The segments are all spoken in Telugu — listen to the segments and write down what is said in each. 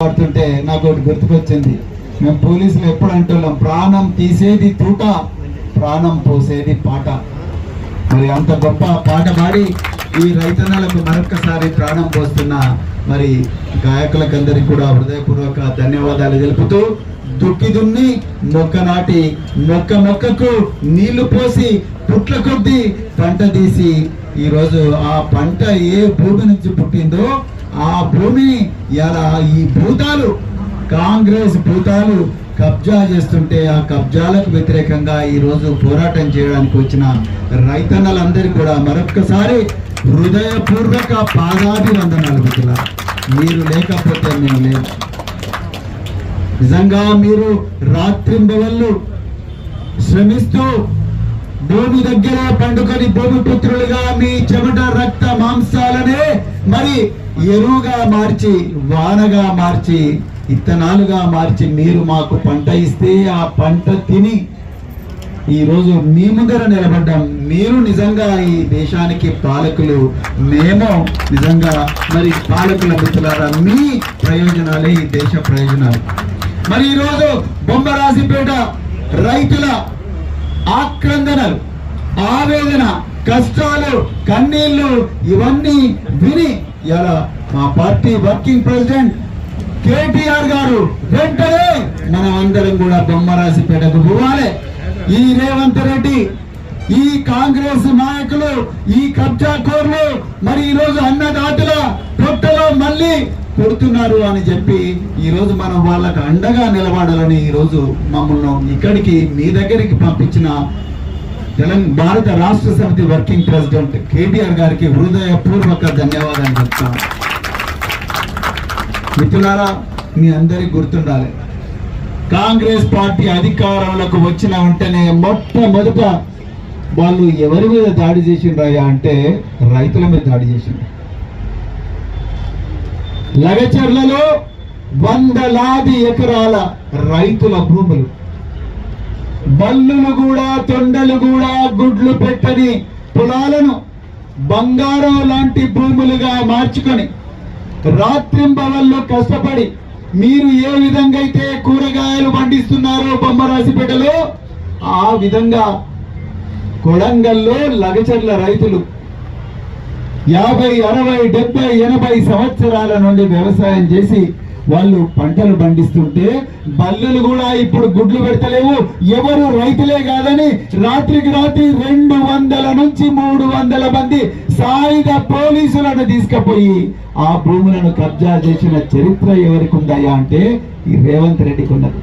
పడుతుంటే నాకు ఒకటి గుర్తుకొచ్చింది. మేము పోలీసులు ఎప్పుడు అంటున్నాం, ప్రాణం తీసేది తూట, ప్రాణం పోసేది పాట. మరి అంత గొప్ప పాట పాడి ఈ రైతన్నలకు మరొక్కసారి ప్రాణం పోస్తున్న మరి గాయకులకందరికీ కూడా హృదయపూర్వక ధన్యవాదాలు తెలుపుతూ, దుక్కి దున్ని మొక్క నాటి మొక్కకు నీళ్లు పోసి పుట్ల కొద్దీ పంట తీసి ఈరోజు ఆ పంట ఏ భూమి నుంచి పుట్టిందో ఆ భూమిని ఇలా ఈ భూతాలు, కాంగ్రెస్ భూతాలు కబ్జా చేస్తుంటే ఆ కబ్జాలకు వ్యతిరేకంగా ఈరోజు పోరాటం చేయడానికి వచ్చిన రైతన్నలందరికీ కూడా మరొక్కసారి హృదయపూర్వక పాదాభివందనాలు. మిత్రులారా, మీరు లేకపోతే మేము లేదు. నిజంగా మీరు రాత్రింబవళ్ళు శ్రమిస్తూ భూమి దగ్గర పండుకొని భూమిపుత్రులుగా మీ చెమట రక్త మాంసాలనే మరి ఎరువుగా మార్చి, వానగా మార్చి, ఇత్తనాలుగా మార్చి మీరు మాకు పంట ఇస్తే ఆ పంట తిని ఈరోజు మీ ముందర నిలబడ్డాం. మీరు నిజంగా ఈ దేశానికి పాలకులు, మేము నిజంగా మరి పాలకుల మిత్రులారా, మీ ప్రయోజనాలే ఈ దేశ ప్రయోజనాలు. మరి ఈరోజు బొమ్మరాజుపేట రైతుల ఆక్రందనలు, ఆవేదన, కష్టాలు, కన్నీళ్లు ఇవన్నీ విని ఇలా మా పార్టీ వర్కింగ్ ప్రెసిడెంట్ కేటీఆర్ గారు వెంటనే మనం అందరం కూడా బొమ్మరాజుపేటకు పోవాలి. ఈ రేవంత్ రెడ్డి, ఈ కాంగ్రెస్ నాయకులు, ఈ కబ్జా కోర్లు మరి ఈరోజు అన్నదాతల పొట్టలో మళ్ళీ కొడుతున్నారు అని చెప్పి ఈరోజు మనం వాళ్ళకు అండగా నిలబడాలని ఈరోజు మమ్మల్ని ఇక్కడికి మీ దగ్గరికి పంపించిన భారత రాష్ట్ర సమితి వర్కింగ్ ప్రెసిడెంట్ కేటీఆర్ గారికి హృదయపూర్వక ధన్యవాదాలు చెప్తాను. మిత్రులారా, మీ అందరికి గుర్తుండాలి, కాంగ్రెస్ పార్టీ అధికారంలోకి వచ్చిన వెంటనే మొట్టమొదట వాళ్ళు ఎవరి మీద దాడి చేసిండ్రయ్యా అంటే రైతుల మీద దాడి చేసిండ్రు. లగచర్లలో 100 ఎకరాల రైతుల భూములు, బల్లులు కూడా తొండలు కూడా గుడ్లు పెట్టని పొలాలను బంగారం లాంటి భూములుగా మార్చుకొని రాత్రింబవళ్ళు కష్టపడి మీరు ఏ విధంగా అయితే కూరగాయలు పండిస్తున్నారో బొమ్మరాజుపేటలో, ఆ విధంగా కొడంగల్లో లగచర్ల రైతులు 50, 60, 70, 80 సంవత్సరాల నుండి వ్యవసాయం చేసి వాళ్ళు పంటలు పండిస్తుంటే బల్లులు కూడా ఇప్పుడు గుడ్లు పెడతలేవు. ఎవరు రైతులే కాదని రాత్రికి రాత్రి 200 నుంచి 300 మంది సాయుధ పోలీసులను తీసుకుపోయి ఆ భూములను కబ్జా చేసిన చరిత్ర ఎవరికి ఉందయ్యా అంటే ఈ రేవంత్ రెడ్డికి ఉన్నది.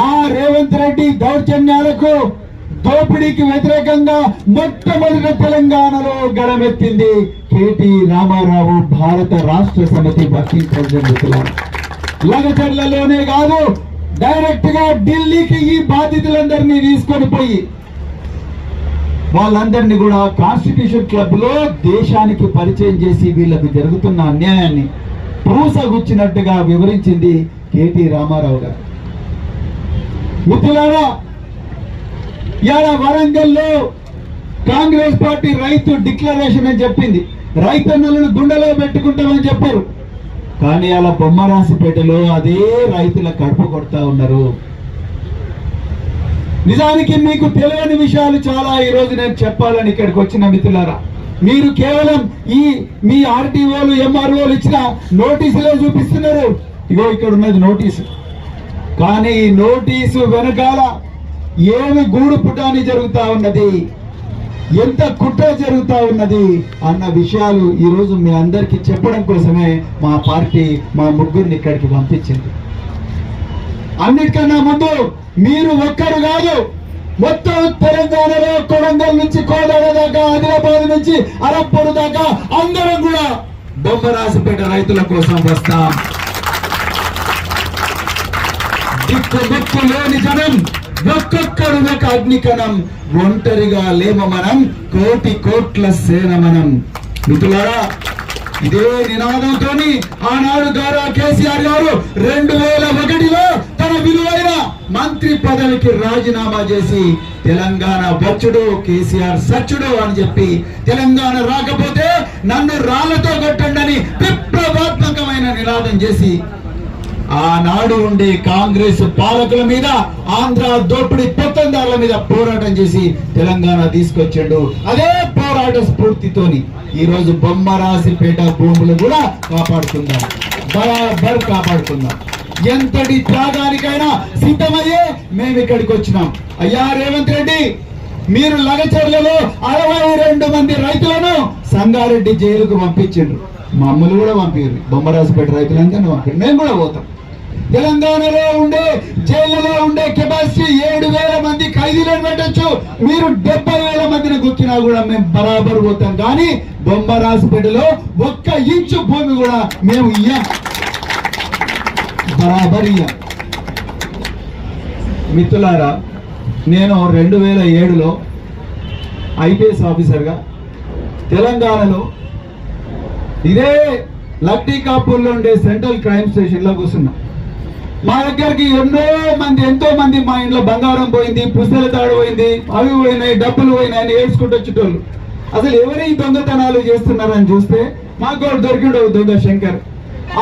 ఆ రేవంత్ రెడ్డి దౌర్జన్యాలకు, దోపిడీకి వ్యతిరేకంగా మొట్టమొదటి తెలంగాణలో గడమెత్తింది కేటీ రామారావు, భారత రాష్ట్ర సమితి వర్కింగ్ ప్రెసిడెంట్. లగచర్లలోనే కాదు, డైరెక్ట్ గా ఢిల్లీకి ఈ బాధితులందరినీ తీసుకొని పోయి వాళ్ళందరినీ కూడా కాన్స్టిట్యూషన్ క్లబ్ లో దేశానికి పరిచయం చేసి వీళ్ళకు జరుగుతున్న అన్యాయాన్ని పూసగుచ్చినట్టుగా వివరించింది కేటీ రామారావు గారు. మిత్రులారా, ఇవాళ వరంగల్లో కాంగ్రెస్ పార్టీ రైతు డిక్లరేషన్ అని చెప్పింది, రైతన్నలను గుండెలో పెట్టుకుంటామని చెప్పారు. కానీ అలా బొమ్మరాజుపేటలో అదే రైతుల కడుపు కొడతా ఉన్నారు. నిజానికి మీకు తెలియని విషయాలు చాలా ఈ రోజు నేను చెప్పాలని ఇక్కడికి వచ్చిన మిత్రులారా. మీరు కేవలం ఈ మీ ఆర్టీఓలు, ఎంఆర్ఓలు ఇచ్చిన నోటీసులే చూపిస్తున్నారు. ఇగో ఇక్కడ ఉన్నది నోటీసు, కానీ ఈ నోటీసు వెనకాల ఏమి గూడు పుటాని జరుగుతా ఉన్నది, ఎంత కుట్ర జరుగుతా ఉన్నది అన్న విషయాలు ఈరోజు మీ అందరికీ చెప్పడం కోసమే మా పార్టీ మా ముగ్గురిని ఇక్కడికి పంపించింది. అన్నిటికన్నా ముందు మీరు ఒక్కరు కాదు, మొత్తం తెలంగాణలో కొడంగల్ నుంచి కోదాడ దాకా, ఆదిలాబాద్ నుంచి అరప్పూరు దాకా అందరం కూడా బొమ్మరాజుపేట రైతుల కోసం వస్తాం. దిక్కు లేని జనం, ఒక్కొక్కరు ఒక అగ్నికణం, ఒంటరిగా లేమ మనం, కోటి కోట్ల సేన మనం. మిత్రులారా, ఇదే నినాదంతో ఆనాడు గౌరవ కేసీఆర్ గారు 2001లో తన విలువైన మంత్రి పదవికి రాజీనామా చేసి తెలంగాణ వచ్చుడు కేసీఆర్ సచ్చుడు అని చెప్పి తెలంగాణ రాకపోతే నన్ను రాళ్లతో కొట్టండి విప్లవాత్మకమైన నినాదం చేసి ఆనాడు ఉండే కాంగ్రెస్ పాలకుల మీద, ఆంధ్ర దోపిడీ పెత్తందారుల మీద పోరాటం చేసి తెలంగాణ తీసుకొచ్చాడు. అదే పోరాట స్ఫూర్తితోని ఈ రోజు బొమ్మరాసిపేట భూములు కూడా కాపాడుకుందాం, బరాబర్ కాపాడుకుందాం. ఎంతటి త్యాగానికైనా సిద్ధమయ్యే మేము ఇక్కడికి వచ్చినాం. అయ్యా రేవంత్ రెడ్డి, మీరు లగచర్లలో 62 మంది రైతులను సంగారెడ్డి జైలుకు పంపించిండ్రు. మమ్మల్ని కూడా పంపారు, బొమ్మరాసిపేట రైతులందరినీ పంపారు. మేము కూడా పోతాం. తెలంగాణలో ఉండే జైళ్లలో ఉండే కెపాసిటీ 7,000 మంది ఖైదీలను పెట్టచ్చు. మీరు 70,000 మందిని గుక్కినా కూడా మేము బరాబర్ పోతాం. కానీ బొమ్మరాసిపేటలో 1 ఇంచు భూమి కూడా మేము ఇయ్యాం, బరాబర్ ఇయ్యాం. మిత్రులారా, నేను 2007లో ఐపీఎస్ ఆఫీసర్గా తెలంగాణలో ఇదే లక్టీకాపూర్లో ఉండే సెంట్రల్ క్రైమ్ స్టేషన్లో కూర్చున్నా. మా దగ్గరికి ఎంతో మంది మా ఇంట్లో బంగారం పోయింది, పుస్తల తాడు పోయింది, అవి పోయినాయి, డబ్బులు పోయినాయని ఏడ్చుకుంటూ వచ్చేటోళ్ళు. అసలు ఎవరి దొంగతనాలు చేస్తున్నారని చూస్తే మాకు దొరికిండు దొంగ శంకర్.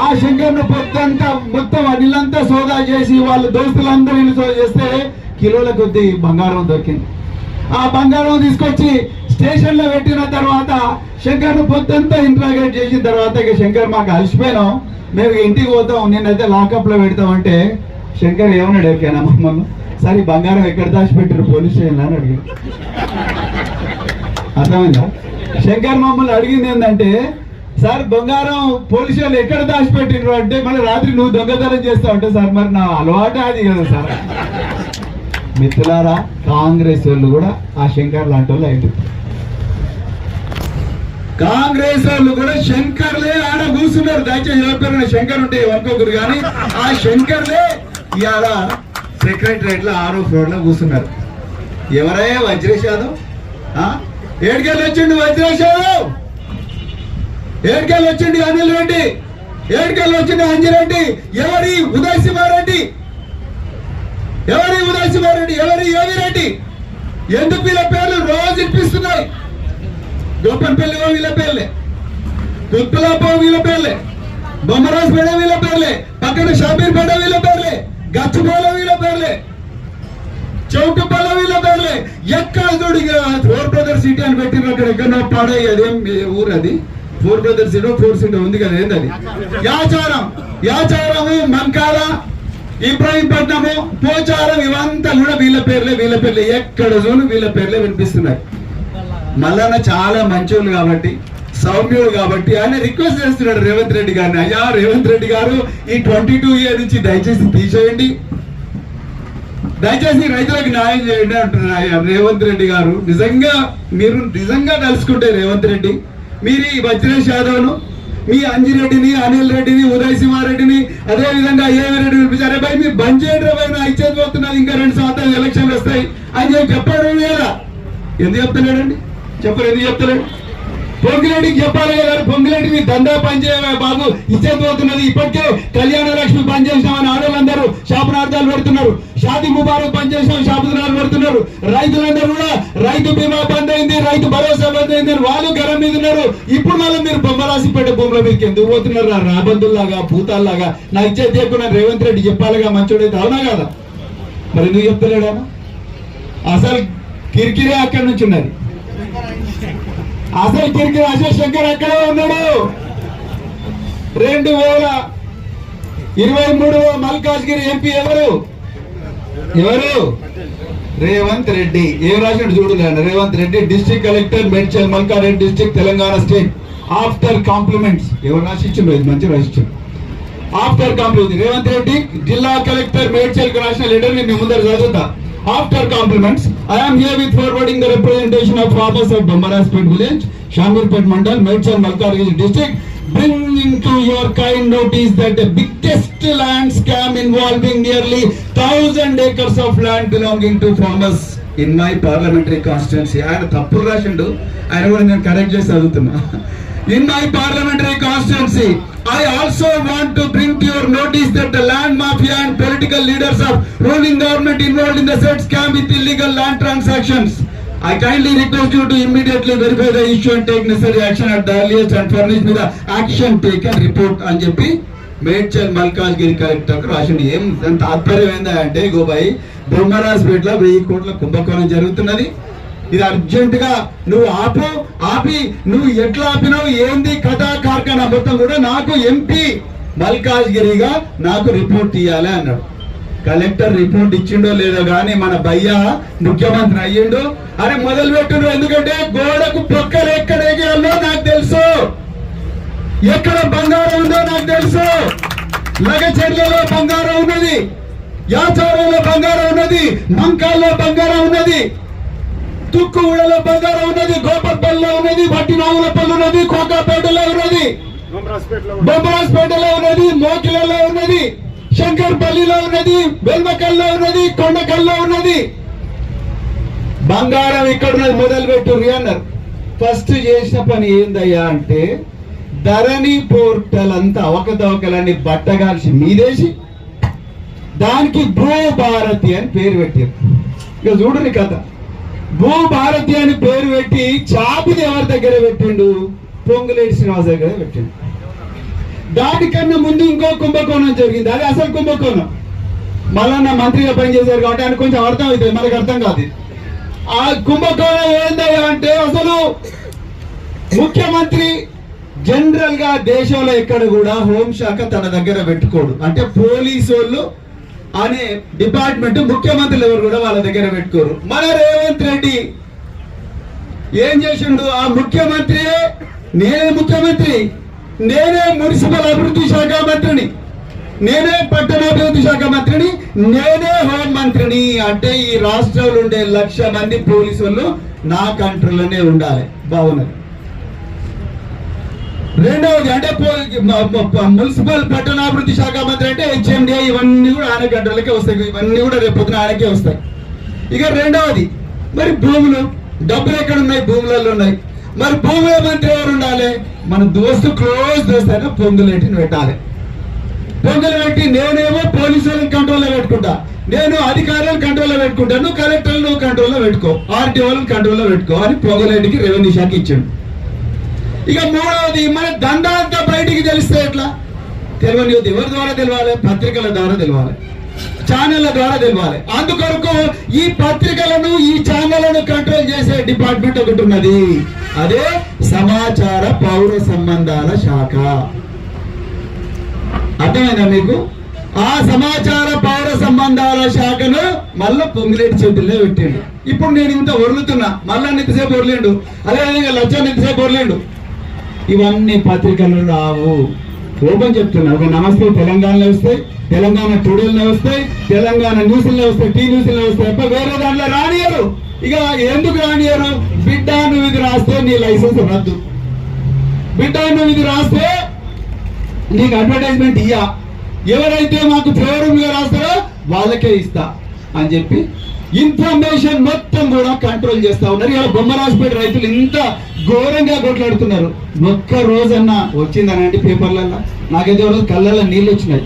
ఆ శంకర్ను పొద్దంతా మొత్తం అనిలంతా సోదా చేసి వాళ్ళ దోస్తులందరూ ఇల్లు సోదా చేస్తే కిలోల కొద్ది బంగారం దొరికింది. ఆ బంగారం తీసుకొచ్చి స్టేషన్ లో పెట్టిన తర్వాత శంకర్ను పొద్దంతా ఇంట్రాగేట్ చేసిన తర్వాత ఇక శంకర్ మాకు అలసిపోయినాం, మేము ఇంటికి పోతాం, నేనైతే లాకప్ లో పెడతామంటే శంకర్ ఏమన్నాడు ఎరికైనా మమ్మల్ని, సరే బంగారం ఎక్కడ దాచిపెట్టారు పోలీస్ స్టేషన్ అని అడిగారు. అర్థమైందా? శంకర్ మమ్మల్ని అడిగింది ఏంటంటే, సార్ బంగారం పోలీసు వాళ్ళు ఎక్కడ దాచిపెట్టిండ్రు అంటే, మళ్ళీ రాత్రి నువ్వు దొంగతనం చేస్తావు అంటే, సార్ మరి నా అలవాటే అది కదా సార్. మిత్రులారా, కాంగ్రెస్ వాళ్ళు కూడా ఆ శంకర్ లాంటి వాళ్ళు అయింది. కాంగ్రెస్ వాళ్ళు కూడా శంకర్లే ఆడ కూర్చున్నారు. దయచేసి ఎవరిపైన శంకర్ ఉంటే అనుకోకరు, కానీ ఆ శంకర్లే ఇవాళ సెక్రటరియట్ లో 6వ ఫ్లోర్ లో కూర్చున్నారు. ఎవరే వజ్రేష్ యాదవ్? ఏడుకెళ్ళి వచ్చిండు వజ్రేష్ యాదవ్, ఏడుకెళ్ళి వచ్చిండు అనిల్ రెడ్డి, ఏడుకెళ్ళి వచ్చిండు అంజిరెడ్డి, ఎవరి ఉదయ్ సింహారెడ్డి, ఎవరి ఉదయ్ సింహారెడ్డి, ఎవరి ఏవి రెడ్డి? ఎందుకు వీళ్ళ పేర్లు రోజు ఇప్పిస్తున్నాయి? గోపన్పల్లి వీళ్ళ పేర్లే, కుత్తులాపో వీళ్ళ పేర్లే, బొమ్మరాజ్పేట వీళ్ళ పేర్లే, పక్కన షాబీర్పేట వీళ్ళ పేర్లే, గచ్చిబౌలి వీళ్ళ పేర్లే, చౌటుపల్ల వీళ్ళ పేర్లే. ఎక్కడ చూడు 4 బ్రదర్స్ సిటీ అని పెట్టిన అక్కడ ఎక్కడో పాడై, అదేం ఊరు అది, 4 బ్రదర్స్ సిటీ 4 సిటీ ఉంది కదా, ఏంటది? యాచారము, మంకాల, ఇబ్రాహీంపట్నము, పోచారం, ఇవంతా కూడా వీళ్ళ పేర్లే. ఎక్కడ చూడు వీళ్ళ పేర్లే వినిపిస్తున్నాయి. మల్లన్న చాలా మంచోళ్ళు కాబట్టి, సౌమ్యుడు కాబట్టి ఆయన రిక్వెస్ట్ చేస్తున్నాడు రేవంత్ రెడ్డి గారిని, అయ్యా రేవంత్ రెడ్డి గారు ఈ 22 ఇయర్ నుంచి దయచేసి తీసేయండి, దయచేసి రైతులకు న్యాయం చేయండి అంటున్నారు. అయ్యా రేవంత్ రెడ్డి గారు, మీరు నిజంగా తలుసుకుంటే రేవంత్ రెడ్డి, మీరు ఈ వజ్రేష్ యాదవ్ను, మీ అంజిరెడ్డిని, అనిల్ రెడ్డిని, ఉదయ్ సింహారెడ్డిని, అదే విధంగా ఏవి రెడ్డి పిలిపించారు, అరే భయ్ మీరు బంద్ చేయండి భయ్, నా ఇచ్చేది పోతున్నది, ఇంకా 2 సంవత్సరాలు ఎలక్షన్లు వస్తాయి అని చెప్పాడు కదా. ఎందుకు చెప్తలేడండి? చెప్పరు, ఎందుకు చెప్తలేడు? పొంగిరెడ్డికి చెప్పాలి కదా, పొంగిరెడ్డి మీ దందా పనిచేయ బాబు, ఇచ్చేది పోతున్నది. ఇప్పటికే కళ్యాణ లక్ష్మి పనిచేసినామని ఆడవాళ్ళందరూ శాపనార్థాలు పెడుతున్నారు, షాది ముబారక్ పనిచేసినాం శాపనార్థాలు పెడుతున్నారు. రైతులందరూ కూడా రైతు బీమా బంద్ అయింది, రైతు భరోసా బంద్ అయింది అని వాళ్ళు గరం మీద ఉన్నారు. ఇప్పుడు మళ్ళీ మీరు బొమ్మరాసిపేట భూముల మీదకి ఎందుకు పోతున్నారు? రాబందుల్లాగా, భూతాల్లాగా నా ఇచ్చేది చెప్పిన రేవంత్ రెడ్డి చెప్పాలిగా, మంచోడైతే, అవునా కదా? మరి ఎందుకు చెప్తలేడా? అసలు కిరికిరే అక్కడి నుంచి ఉన్నది. అసలు కిరికిరి అశోక్ శంకర్ అక్కడే ఉన్నాడు. 2023 మల్కాజ్గిరి ఎంపీ ఎవరు? రేవంత్ రెడ్డి. ఏం రాసినట్టు చూడలేదు. Revanth Reddy district collector Medchal Malkareddy district Telangana state after compliments. ఎవరు రాసిచ్చిండు? ఇది మంచి రాసిచ్చిండు. ఆఫ్టర్ కాంప్లిమెంట్స్ రేవంత్ రెడ్డి జిల్లా కలెక్టర్ మేడ్చల్ రాసిన లెటర్ ని మీ ముందర చదువుతా. After compliments, I am here with forwarding the representation of farmers of Bamaraspet village, Shamirpet Mandal, Medchal, Malkargiri district, bringing to your kind notice that the biggest land scam involving nearly 1,000 acres of land belonging to farmers in my parliamentary constituency. ఆయన తప్పులు రాసిండు, ఆయన కూడా నేను కరెక్ట్ చేసి చదువుతున్నా. In my parliamentary constituency, I also want to bring to your notice that the land mafia and political leaders of ruling government involved in the said scam with illegal land transactions. I kindly request you to immediately verify the issue and take necessary action at the earliest and furnish me the action taken report అని చెప్పి మేడ్చల్ మల్కాజ్గిరి కలెక్టర్ రాసిండు. ఏం దాని తాత్పర్యం ఏందా అంటే, గోబాయి బొమ్మరాజ్పేటలో 1000 కోట్ల కుంభకోణం జరుగుతున్నది, ఇది అర్జెంట్ గా నువ్వు ఆపి నువ్వు ఎట్లా ఆపినావు, ఏంది కథా కార్ఖానా మొత్తం కూడా నాకు ఎంపీ మల్కాజ్గిరిగా నాకు రిపోర్ట్ ఇవ్వాలి అన్నాడు. కలెక్టర్ రిపోర్ట్ ఇచ్చిండో లేదో గానీ మన భయ్య ముఖ్యమంత్రి అయ్యిండు. అరే మొదలు పెట్టిండు, ఎందుకంటే గోడకు పొక్కలు ఎక్కడ ఎగేయాలో నాకు తెలుసు, ఎక్కడ బంగారం ఉందో నాకు తెలుసు. లగచర్లలో బంగారం ఉన్నది, యాచారంలో బంగారం ఉన్నది, మంకాల్లో బంగారం ఉన్నది, తుక్కుగూడలో బంగారం ఉన్నది, గోపల్పల్లిలో ఉన్నది, వట్టినాగులపల్లి ఉన్నది, కోకాపేటలో ఉన్నది, బొమ్మరాజ్పేటలో ఉన్నది, మోకిలలో ఉన్నది, శంకర్పల్లిలో ఉన్నది, వెల్మకల్లో ఉన్నది, కొండకల్లో ఉన్నది. బంగారం ఇక్కడ ఉన్నది, మొదలు పెట్టుర్రి అన్నారు. ఫస్ట్ చేసిన పని ఏందయ్యా అంటే, ధరణి పోర్టల్ అంతా అవకతవకలన్నీ బట్టగాల్సి మీదేసి దానికి భూభారతి అని పేరు పెట్టారు. ఇక చూడండి కథ, భూభారతి అని పేరు పెట్టి చాపిది ఎవరి దగ్గర పెట్టిండు, పొంగులేటి శ్రీనివాస్ దగ్గర పెట్టిండు. దానికన్నా ముందు ఇంకో కుంభకోణం జరిగింది, అది అసలు కుంభకోణం. మళ్ళా మంత్రిగా పనిచేశారు కాబట్టి ఆయన కొంచెం అర్థం అవుతుంది, మనకు అర్థం కాదు. ఆ కుంభకోణం ఏందయ్యా అంటే, అసలు ముఖ్యమంత్రి జనరల్ గా దేశంలో ఎక్కడ కూడా హోంశాఖ తన దగ్గర పెట్టుకోడు, అంటే పోలీసు వాళ్ళు అనే డిపార్ట్మెంట్ ముఖ్యమంత్రులు ఎవరు కూడా వాళ్ళ దగ్గర పెట్టుకోరు. మన రేవంత్ రెడ్డి ఏం చేసిండు, ఆ ముఖ్యమంత్రి నేనే ముఖ్యమంత్రి, నేనే మున్సిపల్ అభివృద్ధి శాఖ మంత్రిని, నేనే పట్టణాభివృద్ధి శాఖ మంత్రిని, నేనే హోం మంత్రిని. అంటే ఈ రాష్ట్రంలో ఉండే 1,00,000 మంది పోలీసు వాళ్ళు నా కంట్రోల్లోనే ఉండాలి. బాగున్నది. రెండవది అంటే మున్సిపల్ పట్టణాభివృద్ధి శాఖ మంత్రి అంటే హెచ్ఎండి, ఇవన్నీ కూడా ఆయన గడ్డలకే వస్తాయి, ఇవన్నీ కూడా రేపు పొద్దున ఆయనకే వస్తాయి. ఇక రెండవది, మరి భూములు, డబ్బులు ఎక్కడ ఉన్నాయి, భూములలో ఉన్నాయి. మరి భూముల మంత్రి ఎవరు ఉండాలి, మన క్లోజ్ దోస్త్ అయినా పొంగులేటిని పెట్టాలి. పొంగులు పెట్టి నేనేమో పోలీసులను కంట్రోల్లో పెట్టుకుంటా, నేను అధికారులను కంట్రోల్లో పెట్టుకుంటా, నువ్వు కలెక్టర్లు నువ్వు కంట్రోల్లో పెట్టుకో, ఆర్టీఓలను కంట్రోల్లో పెట్టుకో అని పొంగులేటికి రెవెన్యూ శాఖ ఇచ్చాడు. ఇక మూడవది, మన దందా అంతా బయటికి తెలిస్తే ఎట్లా, తెలియని ఎవరి ద్వారా తెలవాలి, పత్రికల ద్వారా తెలవాలి, ఛానళ్ల ద్వారా తెలవాలి. అందుకొరకు ఈ పత్రికలను ఈ ఛానళ్లను కంట్రోల్ చేసే డిపార్ట్మెంట్ ఒకటి ఉన్నది, అదే సమాచార పౌర సంబంధాల శాఖ. అర్థమైందా మీకు? ఆ సమాచార పౌర సంబంధాల శాఖను మళ్ళా పొంగిలేటి చేతుల్లో పెట్టిండు. ఇప్పుడు నేను ఇంత ఒర్లుతున్నా, మళ్ళా ఇంతసేపు ఒర్లేండు, అదేవిధంగా లచ్చని ఇంతసేపు ఒర్లేండు. ఇవన్నీ పత్రికలు రావు. ఓపెన్ చెప్తున్నా, ఒక నమస్తే తెలంగాణలో వస్తాయి, తెలంగాణ టుడేలో వస్తాయి, తెలంగాణ న్యూస్లో వస్తాయి, టీ న్యూస్లో వస్తాయి, తప్ప వేరే దాంట్లో రానియరు. ఇక ఎందుకు రానియరు, బిడ్డ నువ్వు ఇది రాస్తే నీ లైసెన్స్ రద్దు, బిడ్డ నువ్వు ఇది రాస్తే నీకు అడ్వర్టైజ్మెంట్ ఇయ్యా, ఎవరైతే మాకు ఫేవరబుల్ గా రాస్తారో వాళ్ళకే ఇస్తా అని చెప్పి ఇన్ఫర్మేషన్ మొత్తం కూడా కంట్రోల్ చేస్తా ఉన్నారు. ఇలా బొమ్మరాజ్పేట రైతులు ఇంత ఘోరంగా కొట్లాడుతున్నారు. ఒక్క రోజన్నా వచ్చిందనండి పేపర్లలో, నాకైతే రోజు కళ్ళల్లో నీళ్ళు వచ్చినాయి.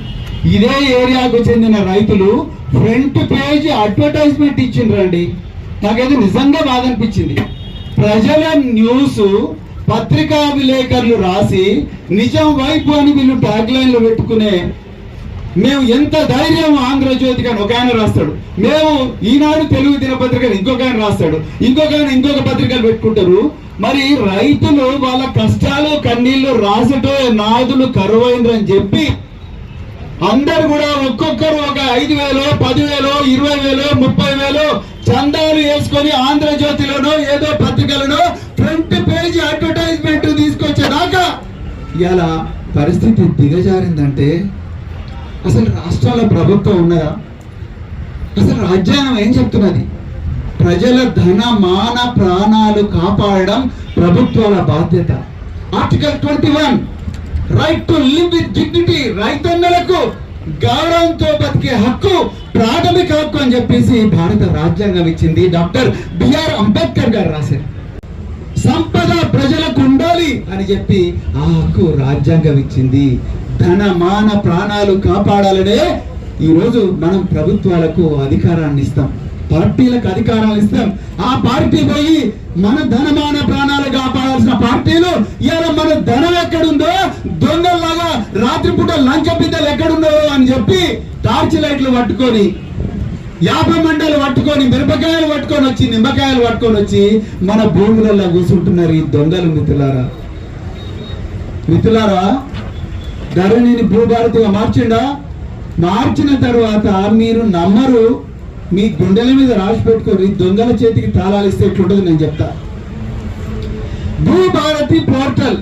ఇదే ఏరియాకు చెందిన రైతులు ఫ్రంట్ పేజ్ అడ్వర్టైజ్మెంట్ ఇచ్చిండ్రండి. నాకైతే నిజంగా బాధ అనిపించింది. ప్రజల న్యూస్ పత్రికా విలేకరులు రాసి నిజం వైపు అని వీళ్ళు ట్యాగ్ లైన్లు పెట్టుకునే, మేము ఎంత ధైర్యం, ఆంధ్రజ్యోతి కానీ ఒక ఆయన రాస్తాడు, మేము ఈనాడు తెలుగు దినపత్రికలు ఇంకొక ఆయన రాస్తాడు, ఇంకొక ఆయన ఇంకొక పత్రికలు పెట్టుకుంటారు. మరి రైతులు వాళ్ళ కష్టాలు కన్నీళ్లు రాసటో నాదులు కరువైందని చెప్పి అందరు కూడా ఒక్కొక్కరు ఒక 5,000, 10,000, 20,000, 30,000 చందాలు వేసుకొని ఆంధ్రజ్యోతిలోనో ఏదో పత్రికలను ఫ్రంట్ పేజీ అడ్వర్టైజ్మెంట్ తీసుకొచ్చేదాకా ఇలా పరిస్థితి దిగజారిందంటే అసలు రాష్ట్రాల ప్రభుత్వం ఉన్నదా? అసలు రాజ్యాంగం ఏం చెప్తున్నది? ప్రజల ధన మాన ప్రాణాలు కాపాడడం ప్రభుత్వాల బాధ్యత. Article 21 right to live with dignity, రైతన్నలకు గౌరవంతో బతికే హక్కు ప్రాథమిక హక్కు అని చెప్పేసి భారత రాజ్యాంగం ఇచ్చింది. డాక్టర్ బిఆర్ అంబేద్కర్ గారు రాశారు. సంపద ప్రజలకు ఉండాలి అని చెప్పి ఆ హక్కు రాజ్యాంగం ఇచ్చింది. ధన మాన ప్రాణాలు కాపాడాలనే ఈరోజు మనం ప్రభుత్వాలకు అధికారాన్ని ఇస్తాం. పార్టీలకు అధికారాలు ఇస్తాం. ఆ పార్టీ పోయి మన ధనమాన ప్రాణాలు కాపాడాల్సిన పార్టీలు ఇలా మన ధనం ఎక్కడుందో దొంగల్లాగా రాత్రిపూట లంచ బిడ్డలు ఎక్కడుందో అని చెప్పి టార్చ్ లైట్లు పట్టుకొని, యాప మండలు పట్టుకొని, మిరపకాయలు పట్టుకొని వచ్చి, నిమ్మకాయలు పట్టుకొని వచ్చి మన భూములలో కూర్చుంటున్నారు ఈ దొంగలు. మిత్రులారా, ధరణిని భూభారతిగా మార్చిన తర్వాత మీరు నమ్మరు, మీ గుండెల మీద రాసి పెట్టుకొని దొంగల చేతికి తాళాలు ఇస్తే ఎట్లుంటుంది నేను చెప్తా. భూభారతి పోర్టల్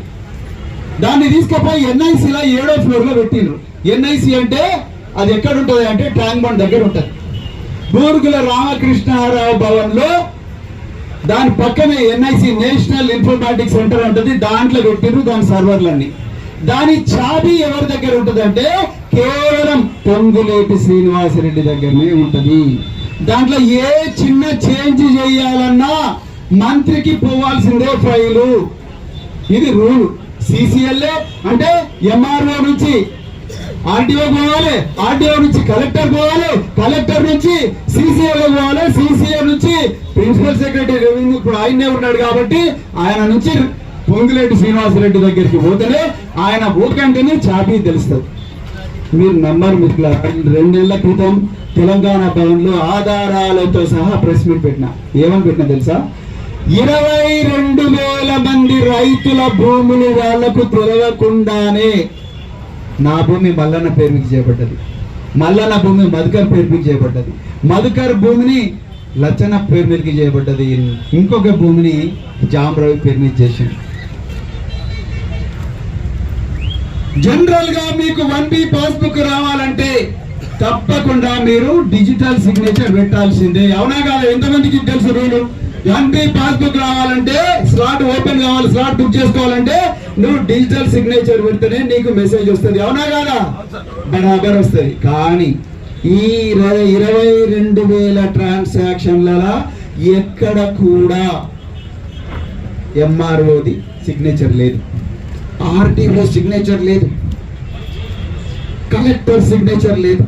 దాన్ని తీసుకుపోయి ఎన్ఐసిలో 7వ ఫ్లోర్లో పెట్టిండ్రు. ఎన్ఐసి అంటే అది ఎక్కడ ఉంటుంది అంటే ట్యాంక్ బండ్ దగ్గర ఉంటుంది. బూరుగుల రామకృష్ణారావు భవన్ లో దాని పక్కనే ఎన్ఐసి నేషనల్ ఇన్ఫర్మేటిక్స్ సెంటర్ ఉంటుంది. దాంట్లో పెట్టిర్రు దాని సర్వర్లన్నీ. దాని చాబీ ఎవరి దగ్గర ఉంటుంది అంటే కేవలం పొంగులేటి శ్రీనివాసరెడ్డి దగ్గరనే ఉంటది. దాంట్లో ఏ చిన్న చేంజ్ చేయాలన్నా మంత్రికి పోవాల్సిందే ఫైలు. ఇది రూల్. సిసిఎల్ఏ అంటే ఎంఆర్ఓ నుంచి ఆర్డీఓ పోవాలి, ఆర్డీఓ నుంచి కలెక్టర్ పోవాలి, కలెక్టర్ నుంచి సిసిఎల్ పోవాలి, సిసిఏ నుంచి ప్రిన్సిపల్ సెక్రటరీ రెవెన్యూ, ఇప్పుడు ఆయనే ఉన్నాడు కాబట్టి ఆయన నుంచి పొంగులేటి శ్రీనివాసరెడ్డి దగ్గరికి పోతేనే ఆయన ఊరికంటేనే చాపీ తెలుస్తుంది. మీరు నమ్మరు మిత్రులారా, 2 నెలల క్రితం తెలంగాణ భవన్ లో ఆధారాలతో సహా ప్రెస్ మీట్ పెట్టినా. ఏమని పెట్టినా తెలుసా? 22,000 మంది రైతుల భూములు వాళ్లకు తెలియకుండానే నా భూమి మల్లన్న పేరు మీద చేయబడ్డది, మల్లన్న భూమి మధుకర్ పేరు మీద చేయబడ్డది, మధుకర్ భూమిని లచ్చన్న పేరు మీదకి చేయబడ్డది, ఇంకొక భూమిని జామరావు పేరు మీద చేసింది. జనరల్ గా మీకు 1B పాస్బుక్ రావాలంటే తప్పకుండా మీరు డిజిటల్ సిగ్నేచర్ పెట్టాల్సిందే. అవునా కాదా? ఎంతమందికి తెలుసు రూలు? 1B పాస్బుక్ రావాలంటే, స్లాట్ ఓపెన్ కావాలి, స్లాట్ బుక్ చేసుకోవాలంటే నువ్వు డిజిటల్ సిగ్నేచర్ పెడితేనే నీకు మెసేజ్ వస్తుంది. అవునా కాదా? బరాబర్ వస్తుంది. కానీ ఈ 22,000 ట్రాన్సాక్షన్లలో ఎక్కడ కూడా ఎంఆర్ఓది సిగ్నేచర్ లేదు, ఆర్టీఓ సిగ్నేచర్ లేదు, కలెక్టర్ సిగ్నేచర్ లేదు.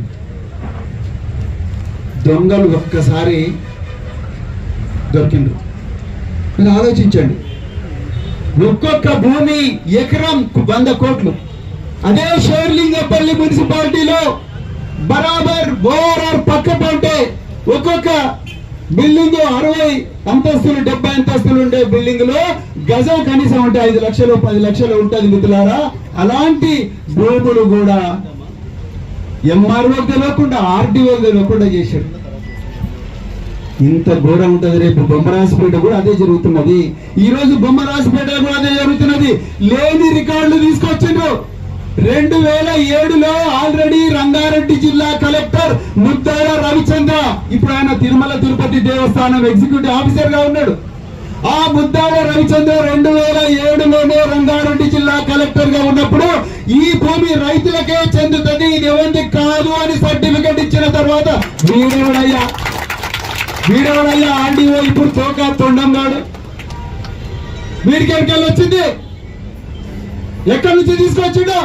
దొంగలు ఒక్కసారి దొరికిండ్రు. మీరు ఆలోచించండి, ఒక్కొక్క భూమి ఎకరం 100 కోట్లు. అదే షేర్లింగపల్లి మున్సిపాలిటీలో బరాబర్ ఓఆర్ఆర్ పక్క పంటే ఒక్కొక్క బిల్డింగ్ 60 అంతస్తులు 70 అంతస్తులు ఉండే బిల్డింగ్ లో గజం కనీసం ఉంటే 5 లక్షలు 10 లక్షలు ఉంటుంది మిత్రులారా. అలాంటి భూములు కూడా ఎంఆర్ఓ తెలియకుండా, ఆర్డీఓ తెలియకుండా చేశారు. ఇంత ఘోరం ఉంటుంది. రేపు బొమ్మరాజపేట కూడా అదే జరుగుతున్నది. ఈ రోజు బొమ్మరాజపేట కూడా అదే జరుగుతున్నది. లేని రికార్డులు తీసుకొచ్చిండ్రు. 2007లో ఆల్రెడీ రంగారెడ్డి జిల్లా కలెక్టర్ ముద్దాడ రవిచంద్ర, ఇప్పుడు ఆయన తిరుమల తిరుపతి దేవస్థానం ఎగ్జిక్యూటివ్ ఆఫీసర్ గా ఉన్నాడు. ఆ ముద్దాడ రవిచంద్ర 2007లోనే రంగారెడ్డి జిల్లా కలెక్టర్ గా ఉన్నప్పుడు ఈ భూమి రైతులకే చెందుతుంది, ఇది ఎవరికి కాదు అని సర్టిఫికెట్ ఇచ్చిన తర్వాత వీడెవడయ్యా ఆర్డీఓ ఇప్పుడు తోక తొండంగాడు. వీడికి ఎక్కడికి వచ్చింది? ఎక్కడి నుంచి తీసుకొచ్చిండో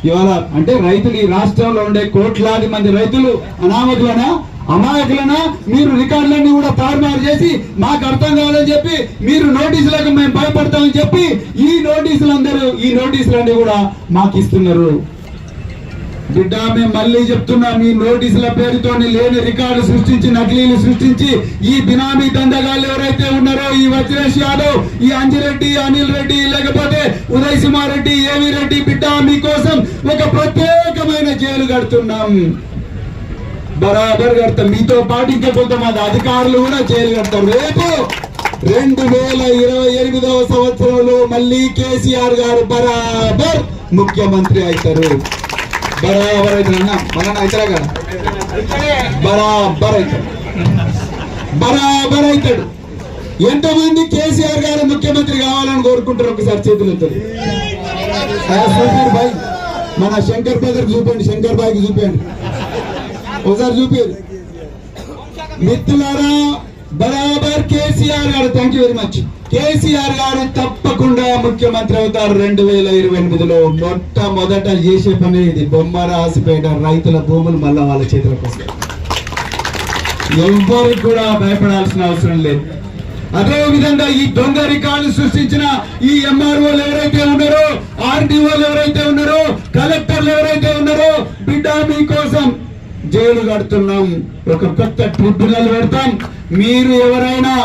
ఇవాళ అంటే రైతులు, ఈ రాష్ట్రంలో ఉండే కోట్లాది మంది రైతులు అనామకులనా, అమాయకులనా? మీరు రికార్డులన్నీ కూడా తారుమారు చేసి మాకు అర్థం కావాలని చెప్పి మీరు నోటీసులకు మేము భయపడతామని చెప్పి ఈ నోటీసులన్నీ కూడా మాకు ఇస్తున్నారు. బిడ్డ, మేము మళ్ళీ చెప్తున్నా, మీ నోటీసుల పేరుతో లేని రికార్డు సృష్టించి, నకిలీలు సృష్టించి ఈ బినామీ దండగాళ్ళు ఎవరైతే ఉన్నారో, ఈ వజ్రేష్ యాదవ్, ఈ అంజిరెడ్డి, అనిల్ రెడ్డి, లేకపోతే ఉదయ్ కుమార్ రెడ్డి, ఏవి రెడ్డి, బిడ్డ మీకోసం ఒక ప్రత్యేకమైన జైలు కడుతున్నాం. బరాబర్ కడతాం. మీతో పాటు ఇంకా కొంతమంది అధికారులు కూడా జైలు కడతారు. రేపు 2028వ సంవత్సరంలో మళ్ళీ కేసీఆర్ గారు బరాబర్ ముఖ్యమంత్రి అవుతారు. బరాబర్ అవుతాడు అన్న, మన అవుతారా కదా? బరాబర్ అవుతాడు. ఎంతమంది కేసీఆర్ గారు ముఖ్యమంత్రి కావాలని కోరుకుంటారు? ఒకసారి చేతులు ఎత్తండి. బాయ్, మన శంకర్ బ్రదర్ చూపండి, శంకర్ బాయ్కి చూపండి, ఒకసారి చూపారు మిత్రులారా. బరాబర్ కేసీఆర్ గారు, thank you very much, KCR గారు తప్పకుండా ముఖ్యమంత్రి అవుతారు 2028లో. మొట్టమొదట చేసే పని ఇది. బొమ్మరాజపేట రైతుల భూములు మళ్ళా వాళ్ళ చేతులకు వస్తాయి. ఎవ్వరికి కూడా భయపడాల్సిన అవసరం లేదు. అదే విధంగా ఈ దొంగ రికార్డు సృష్టించిన ఈ ఎంఆర్ఓలు ఎవరైతే ఉన్నారో, ఆర్డీఓలు ఎవరైతే ఉన్నారో, కలెక్టర్లు ఎవరైతే ఉన్నారో, బిడ్డ మీకోసం జైలు కడుతున్నాం, ఒక కొత్త ట్రిబ్యునల్ పెడతాం. మీరు ఎవరైనా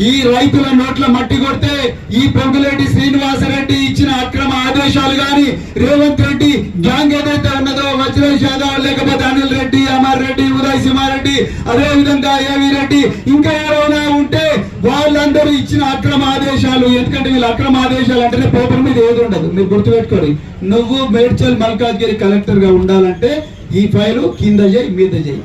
ఈ రైతుల నోట్ల మట్టి కొడితే ఈ పొంగులేటి శ్రీనివాసరెడ్డి ఇచ్చిన అక్రమ ఆదేశాలు గాని, రేవంత్ రెడ్డి గ్యాంగ్ ఏదైతే ఉన్నదో, వజ్రేష్ యాదవ్ లేకపోతే అనిల్ రెడ్డి, అమర్ రెడ్డి, ఉదయ్ సింహారెడ్డి, అదే విధంగా ఏవి రెడ్డి, ఇంకా ఎవరైనా ఉంటే వాళ్ళందరూ ఇచ్చిన అక్రమ ఆదేశాలు, ఎందుకంటే వీళ్ళు అక్రమ ఆదేశాలు అంటేనే పేపర్ మీద ఏది ఉండదు, మీరు గుర్తుపెట్టుకోండి. నువ్వు మేడ్చల్ మల్కాజ్గిరి కలెక్టర్ గా ఉండాలంటే ఈ ఫైలు కింద చేయి, మీద చేయి.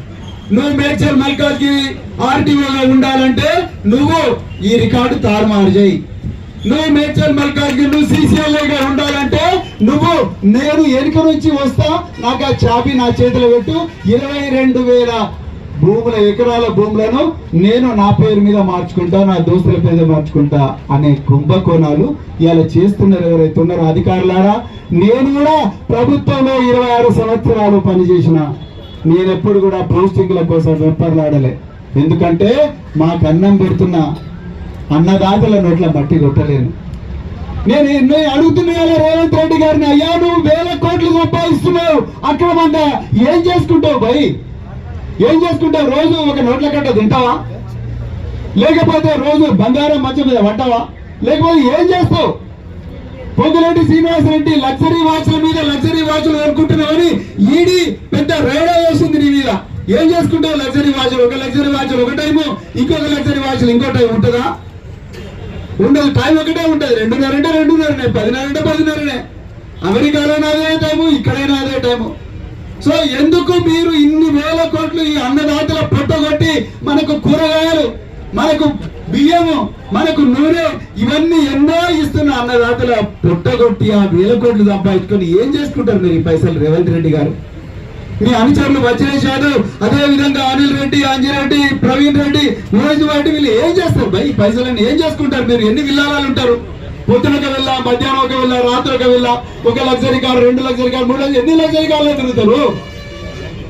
నువ్వు మేడ్చల్ మల్కాజ్గిరి ఆర్టీఓగా ఉండాలంటే నువ్వు ఈ రికార్డు తారుమారు చేయి. నువ్వు మేడ్చల్ మల్కాజ్గిరి నువ్వు సిసిఎల్ఐగా ఉండాలంటే నువ్వు నేను వెనుక నుంచి వస్తా, నాకు ఆ చాబీ నా చేతిలో పెట్టు, 22,000 ఎకరాల భూములను నేను నా పేరు మీద మార్చుకుంటా, నా దోస్తుల పేరు మార్చుకుంటా అనే కుంభకోణాలు ఇలా చేస్తున్నారు ఎవరైతే ఉన్నారో అధికారులారా. నేను కూడా ప్రభుత్వంలో 26 సంవత్సరాలు పనిచేసిన, నేనెప్పుడు కూడా పోస్టింగ్ల కోసం వెప్పర్లాడలే. ఎందుకంటే మాకు అన్నం పెడుతున్న అన్నదాతల నోట్ల మట్టి కొట్టలేను. నేను అడుగుతున్నా రేవంత్ రెడ్డి గారిని, అయ్యా నువ్వు 1000 కోట్లు సంపాదిస్తున్నావు అక్రమంగా, ఏం చేసుకుంటావు భయ్? ఏం చేసుకుంటావు? రోజు ఒక నోట్ల కట్ట తింటావా? లేకపోతే రోజు బంగారం మంచం మీద పట్టావా? లేకపోతే ఏం చేస్తావు? పొంగులేటి శ్రీనివాసరెడ్డి లగ్జరీ వాచ్ల మీద లగ్జరీ వాచ్లు అనుకుంటున్నావని ఈడీ పెద్ద రైడా వేసింది నీ మీద. ఏం చేసుకుంటావు లగ్జరీ వాచ్లు? ఒక లగ్జరీ వాచ్లు ఒక టైము, ఇంకొక లగ్జరీ వాచ్లు ఇంకో టైం ఉంటుందా? ఉండదు. టైం ఒకటే ఉంటుంది. 2:30 అంటే 2:30, 10:30 అంటే 10:30. అమెరికాలోనే అదే టైము, ఇక్కడైనా అదే టైము. సో ఎందుకు మీరు ఇన్ని 1000 కోట్లు ఈ అన్నదాతల పొట్టగొట్టి మనకు కూరగాయలు, మనకు బియ్యము, మనకు నూనె, ఇవన్నీ ఎన్నో ఇస్తున్న అన్నదాతల పొట్టగొట్టి ఆ 1000 కోట్లు సంపాదించుకొని ఏం చేసుకుంటారు మీరు ఈ పైసలు? రేవంత్ రెడ్డి గారు, మీ అనుచరులు వజ్రేష్ యాదవ్, అదే విధంగా అనిల్ రెడ్డి, అంజిరెడ్డి, ప్రవీణ్ రెడ్డి, ఉదయ్ రెడ్డి, వీళ్ళు ఏం చేస్తారు భయ్? ఈ పైసలన్నీ ఏం చేసుకుంటారు మీరు? ఎన్ని విల్లాలు ఉంటారు? పొద్దునక వెళ్ళా, మధ్యాహ్నం ఒక వెళ్ళా, రాత్రి ఒక వెళ్ళా, ఒక లగ్జరీ కార్, 2 లగ్జరీ కార్, 3 ఎన్ని లగ్జరీ కార్లో తిరుగుతారు?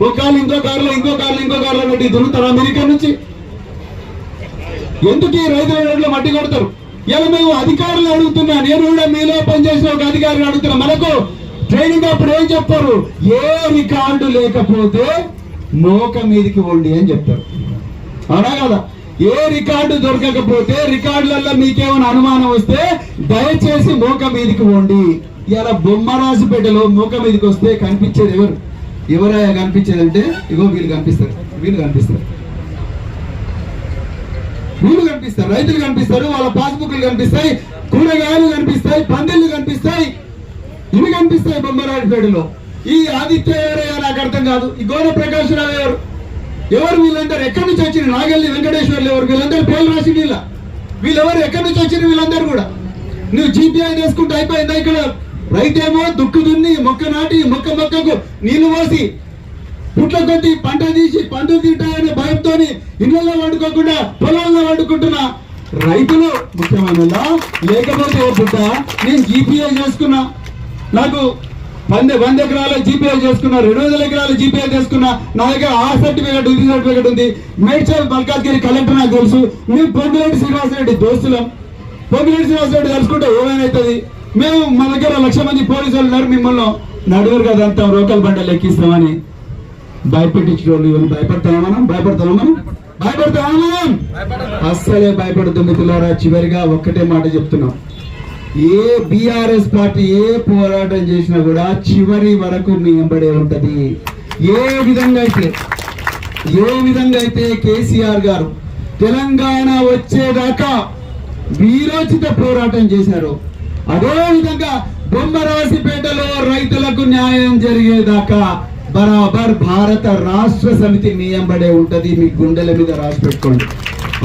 ఒక కార్లు ఇంకో కార్లో, ఇంకో కార్లో పెట్టి తిరుగుతారా మీరు ఇక్కడ నుంచి? ఎందుకు ఈ రైతుల రోడ్లో మట్టి కొడతారు? ఇలా మేము అధికారులు అడుగుతున్నా, నేను కూడా మీలో పనిచేసిన ఒక అధికారిని అడుగుతున్నా, మనకు ట్రైనింగ్ అప్పుడు ఏం చెప్తారు? ఏ రికార్డు లేకపోతే మోక మీదికి వండి అని చెప్తారు, అవునా కదా? ఏ రికార్డు దొరకకపోతే, రికార్డులలో మీకేమైనా అనుమానం వస్తే దయచేసి మోక మీదికి వండి. ఇలా బొమ్మరాజుపేటలో మోక మీదకి వస్తే కనిపించేది ఎవరు? ఎవరైనా కనిపించేది అంటే ఇగో వీళ్ళు కనిపిస్తారు, వీళ్ళు కనిపిస్తారు, వీళ్ళు కనిపిస్తారు, రైతులు కనిపిస్తారు, వాళ్ళ పాస్బుక్లు కనిపిస్తాయి, కూరగాయలు కనిపిస్తాయి, పందిళ్ళు కనిపిస్తాయి, ఇవి కనిపిస్తాయి బొమ్మరాజుపేటలో. ఈ ఆదిత్య ఎవరయ్యా నాకు అర్థం కాదు. ఈ గోర ప్రకాష్ రావు ఎవరు? వీళ్ళందరూ ఎక్కడి నుంచి వచ్చిన? నాగల్లి వెంకటేశ్వర్లు ఎవరు? వీళ్ళందరూ పేర్లు రాసి వీళ్ళెవరు? ఎక్కడి నుంచి వచ్చిన వీళ్ళందరూ కూడా? నువ్వు జీపీఐ చేసుకుంటే అయిపోయిందా? ఇక్కడ రైతేమో దుక్కు దున్ని, మొక్క నాటి, మొక్కకు నీళ్లు పోసి, పుట్ల కొట్టి, పంట తీసి, పంట తింటాయనే భయంతో ఇళ్లలో వండుకోకుండా పొలాల్లో వండుకుంటున్నా రైతులు ముఖ్యమైన. లేకపోతే పుట్ట నేను జీపీఐ చేసుకున్నా, నాకు 100 ఎకరాల జీపీఐ చేసుకున్నా, 200 ఎకరాల జీపీఐ చేసుకున్నా, నా దగ్గర ఆ సర్టిఫికేట్, ఇది సర్టిఫికేట్ ఉంది. మేడ్చల్ మల్కాజ్గిరి కలెక్టర్ నాకు తెలుసు. మేము పొంగులేటి శ్రీనివాసరెడ్డి దోస్తులం. పొంగులేటి శ్రీనివాసరెడ్డి తెలుసుకుంటే ఏమైనా? మేము మా దగ్గర 1,00,000 మంది పోలీసులు ఉన్నారు, మిమ్మల్ని నడుగురు కదా అంతా రోకల్ బండలు ఎక్కిస్తామని భయపెట్టించుకోండి. భయపడతామా మనం? అస్సలే భయపడుతుంది మిత్రులారా. చివరిగా ఒక్కటే మాట చెప్తున్నాం, ఏ బీఆర్ఎస్ పార్టీ ఏ పోరాటం చేసినా కూడా చివరి వరకు మీ వెంబడే ఉంటది. ఏ విధంగా అయితే కేసీఆర్ గారు తెలంగాణ వచ్చేదాకా వీరోచిత పోరాటం చేశారు, అదే విధంగా బొమ్మరాజుపేటలో రైతులకు న్యాయం జరిగేదాకా బరాబర్ భారత రాష్ట్ర సమితి మీ వెంబడే ఉంటది. మీ గుండెల మీద రాసి పెట్టుకోండి.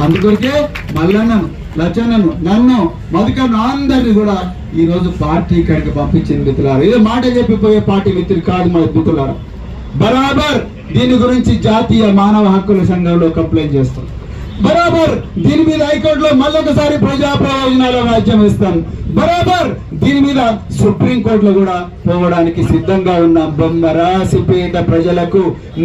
అందుకొరకే మల్లన్నను, లచ్చన్నను, నన్ను, మధుకర్ను అందరినీ కూడా ఈ రోజు పార్టీ ఇక్కడికి పంపించింది మిత్రులారా. ఏదో మాట చెప్పిపోయే పార్టీ మిత్రులు కాదు మా మిత్రులారా. బరాబర్ దీని గురించి జాతీయ మానవ హక్కుల సంఘంలో కంప్లైంట్ చేస్తాం. బరాబర్ దీని మీద హైకోర్టులో మళ్ళొకసారి ప్రజా ప్రయోజనాల వ్యాజ్యం ఇస్తాం. బరాబర్ దీని మీద సుప్రీంకోర్టులో కూడా పోవడానికి సిద్ధంగా ఉన్నాం. బొమ్మరాసిపేట ప్రజలకు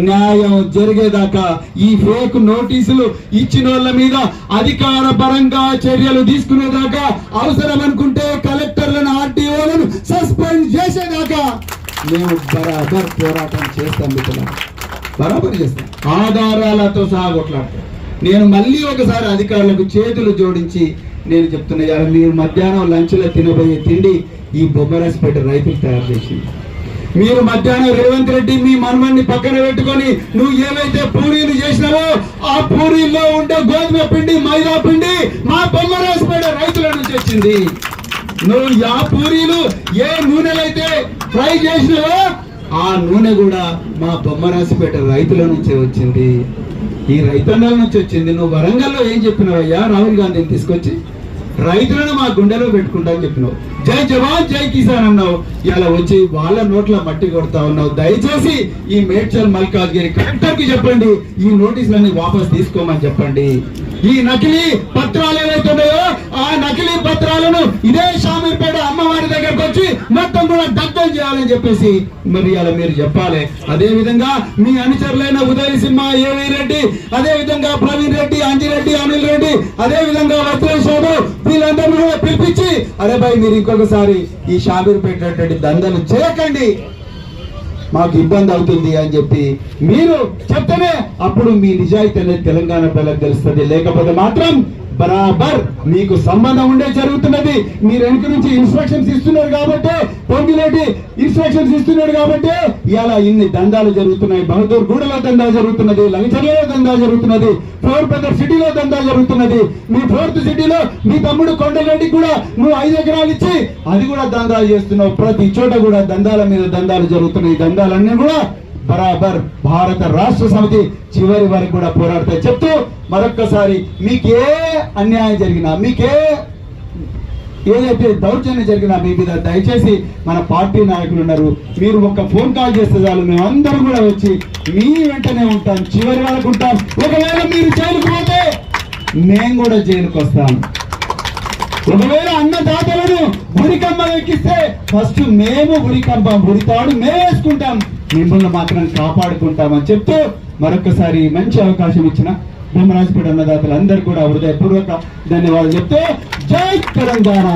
న్యాయం జరిగేదాకా, ఈ ఫేక్ నోటీసులు ఇచ్చిన వాళ్ళ మీద అధికార పరంగా చర్యలు తీసుకునేదాకా, అవసరం అనుకుంటే కలెక్టర్లను, ఆర్టీఓలను సస్పెండ్ చేసేదాకా మేము బరాబర్ పోరాటం చేస్తాం. బరాబర్ చేస్తాం, ఆధారాలతో సహా కొట్లాడతాం. నేను మళ్ళీ ఒకసారి అధికారులకు చేతులు జోడించి నేను చెప్తున్నా, మీరు మధ్యాహ్నం లంచ్లో తినబోయే తిండి ఈ బొమ్మరాసిపేట రైతులు తయారు చేసింది. మీరు మధ్యాహ్నం రేవంత్ రెడ్డి మీ మనవన్ని పక్కన పెట్టుకొని నువ్వు ఏవైతే పూరీలు చేసినావో ఆ పూరీల్లో ఉండే గోధుమ పిండి, మైదా పిండి మా బొమ్మరాసిపేట రైతుల నుంచి వచ్చింది. నువ్వు ఆ పూరీలు ఏ నూనెలైతే ఫ్రై చేసినావో ఆ నూనె కూడా మా బొమ్మరాసిపేట రైతుల నుంచే వచ్చింది, ఈ రైతన్నల నుంచి వచ్చింది. నువ్వు వరంగల్లో ఏం చెప్పినావయ్యా? రాహుల్ గాంధీని తీసుకొచ్చి రైతులను మా గుండెలో పెట్టుకుంటా అని చెప్పినావు. జై జవాన్ జై కిసాన్ అన్నావు. ఇలా వచ్చి వాళ్ళ నోట్ల మట్టి కొడతా ఉన్నావు. దయచేసి ఈ మేడ్చల్ మల్కాజ్గిరి కలెక్టర్ కి చెప్పండి, ఈ నోటీసులన్నీ వాపస్ తీసుకోమని చెప్పండి. ఈ నకిలీ పత్రాలు ఏవైతే ఉన్నాయో ఆ నకిలీ పత్రాలను ఇదే షామీర్పేట అమ్మవారి దగ్గరకు వచ్చి మొత్తం కూడా దగ్ధం చేయాలని చెప్పేసి మరి అలా మీరు చెప్పాలి. అదే విధంగా మీ అనుచరులైన ఉదయ్ సింహ, ఏవీ రెడ్డి, అదే విధంగా ప్రవీణ్ రెడ్డి, అంజిరెడ్డి, అనిల్ రెడ్డి, అదే విధంగా వజ్రేష్ వీళ్ళందరూ కూడా పిలిపించి, అరే భాయ్ మీరు ఇంకొకసారి ఈ షామీర్పేట దందలు చేయకండి, మాకు ఇబ్బంది అవుతుంది అని చెప్పి మీరు చెప్తేనే అప్పుడు మీ నిజాయితీ అనేది తెలంగాణ ప్రజలకు తెలుస్తుంది. లేకపోతే మాత్రం బరాబర్ మీకు సంబంధం ఉండే జరుగుతున్నది. మీరు వెనుక నుంచి ఇన్స్ట్రక్షన్స్ ఇస్తున్నారు కాబట్టి, పొంగిలేటి ఇన్స్ట్రక్షన్స్ ఇస్తున్నాడు కాబట్టి ఇలా ఇన్ని దందాలు జరుగుతున్నాయి. బహదూర్ గూడలో దందా జరుగుతున్నది, లంచర్లలో దందా జరుగుతున్నది, ఫోర్ పెద్దర్ సిటీలో దందా జరుగుతున్నది. మీ ఫోర్త్ సిటీలో మీ తమ్ముడు కొండరెడ్డి కూడా నువ్వు 5 ఎకరాలు ఇచ్చి అది కూడా దందాలు చేస్తున్నావు. ప్రతి చోట కూడా దందాల మీద దందాలు జరుగుతున్నాయి. దందాలన్నీ కూడా బరాబర్ భారత రాష్ట్ర సమితి చివరి వరకు కూడా పోరాడతాయి. చెప్తూ మరొక్కసారి మీకే అన్యాయం జరిగినా, మీకే ఏదైతే దౌర్జన్యం జరిగినా మీ మీద దయచేసి మన పార్టీ నాయకులు ఉన్నారు, మీరు ఒక ఫోన్ కాల్ చేస్తే చాలు, మేము అందరం కూడా వచ్చి మీ వెంటనే ఉంటాం, చివరి వరకు ఉంటాం. ఒకవేళ మీరు జైలుకు పోతే మేము కూడా జైలుకు వస్తాం. ఒకవేళ అన్నదాతలను ఉరికంబం ఎక్కిస్తే ఫస్ట్ మేము ఉరితాడు మేము వేసుకుంటాం, మిమ్మల్ని మాత్రం కాపాడుకుంటామని చెప్తూ మరొకసారి మంచి అవకాశం ఇచ్చిన బొమ్మరాసిపేట అన్నదాతలు అందరూ కూడా హృదయపూర్వక ధన్యవాదాలు చెప్తూ జై తెలంగాణ.